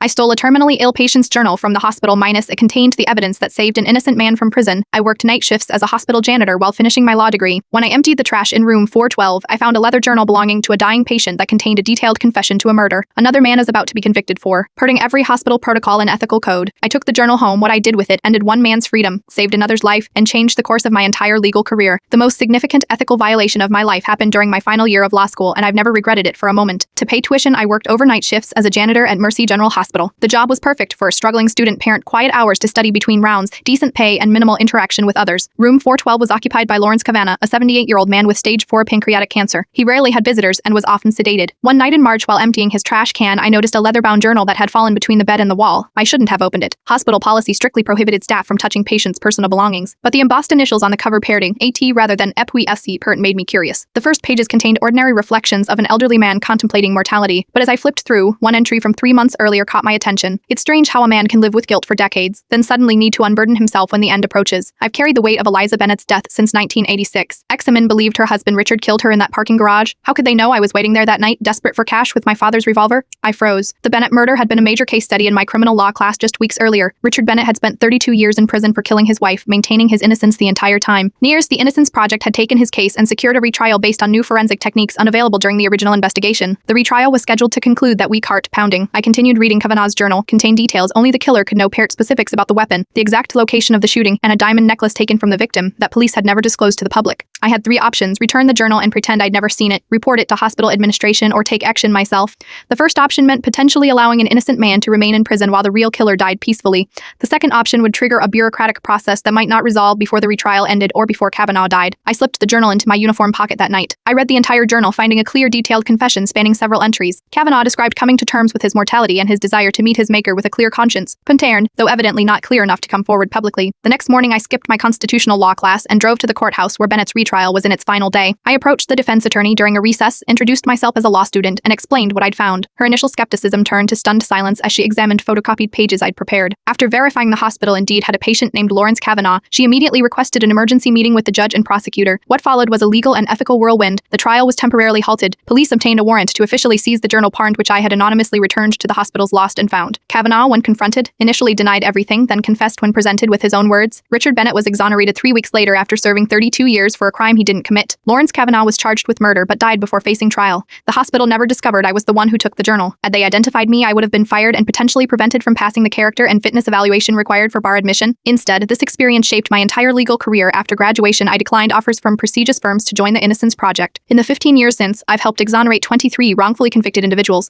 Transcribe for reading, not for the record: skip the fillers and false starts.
I stole a terminally ill patient's journal from the hospital minus it contained the evidence that saved an innocent man from prison. I worked night shifts as a hospital janitor while finishing my law degree. When I emptied the trash in room 412, I found a leather journal belonging to a dying patient that contained a detailed confession to a murder another man is about to be convicted for, hurting every hospital protocol and ethical code. I took the journal home. What I did with it ended one man's freedom, saved another's life, and changed the course of my entire legal career. The most significant ethical violation of my life happened during my final year of law school, and I've never regretted it for a moment. To pay tuition, I worked overnight shifts as a janitor at Mercy General Hospital. The job was perfect for a struggling student parent, quiet hours to study between rounds, decent pay, and minimal interaction with others. Room 412 was occupied by Lawrence Kavanagh, a 78-year-old man with stage 4 pancreatic cancer. He rarely had visitors and was often sedated. One night in March, while emptying his trash can, I noticed a leather-bound journal that had fallen between the bed and the wall. I shouldn't have opened it. Hospital policy strictly prohibited staff from touching patients' personal belongings, but the embossed initials on the cover pairing AT rather than EPWE-SC PERT made me curious. The first pages contained ordinary reflections of an elderly man contemplating mortality, but as I flipped through, one entry from 3 months earlier caught my attention. It's strange how a man can live with guilt for decades, then suddenly need to unburden himself when the end approaches. I've carried the weight of Eliza Bennett's death since 1986. Examen believed her husband Richard killed her in that parking garage. How could they know I was waiting there that night, desperate for cash with my father's revolver? I froze. The Bennett murder had been a major case study in my criminal law class just weeks earlier. Richard Bennett had spent 32 years in prison for killing his wife, maintaining his innocence the entire time. NIRS, the Innocence Project, had taken his case and secured a retrial based on new forensic techniques unavailable during the original investigation. The retrial was scheduled to conclude that week. Heart pounding. I continued reading. Kavanagh's journal contained details only the killer could know, paired specifics about the weapon, the exact location of the shooting, and a diamond necklace taken from the victim that police had never disclosed to the public. I had 3 options: return the journal and pretend I'd never seen it, report it to hospital administration, or take action myself. The first option meant potentially allowing an innocent man to remain in prison while the real killer died peacefully. The second option would trigger a bureaucratic process that might not resolve before the retrial ended or before Kavanaugh died. I slipped the journal into my uniform pocket that night. I read the entire journal, finding a clear, detailed confession spanning several entries. Kavanaugh described coming to terms with his mortality and his desire to meet his maker with a clear conscience. Puntern, though evidently not clear enough to come forward publicly. The next morning, I skipped my constitutional law class and drove to the courthouse where Bennett's retrial was in its final day. I approached the defense attorney during a recess, introduced myself as a law student, and explained what I'd found. Her initial skepticism turned to stunned silence as she examined photocopied pages I'd prepared. After verifying the hospital indeed had a patient named Lawrence Kavanagh, she immediately requested an emergency meeting with the judge and prosecutor. What followed was a legal and ethical whirlwind. The trial was temporarily halted. Police obtained a warrant to officially seize the journal parent which I had anonymously returned to the hospital's lost and found. Kavanagh, when confronted, initially denied everything, then confessed when presented with his own words. Richard Bennett was exonerated 3 weeks later after serving 32 years for a crime he didn't commit. Lawrence Kavanagh was charged with murder but died before facing trial. The hospital never discovered I was the one who took the journal. Had they identified me, I would have been fired and potentially prevented from passing the character and fitness evaluation required for bar admission. Instead, this experience shaped my entire legal career. After graduation, I declined offers from prestigious firms to join the Innocence Project. In the 15 years since, I've helped exonerate 23 wrongfully convicted individuals.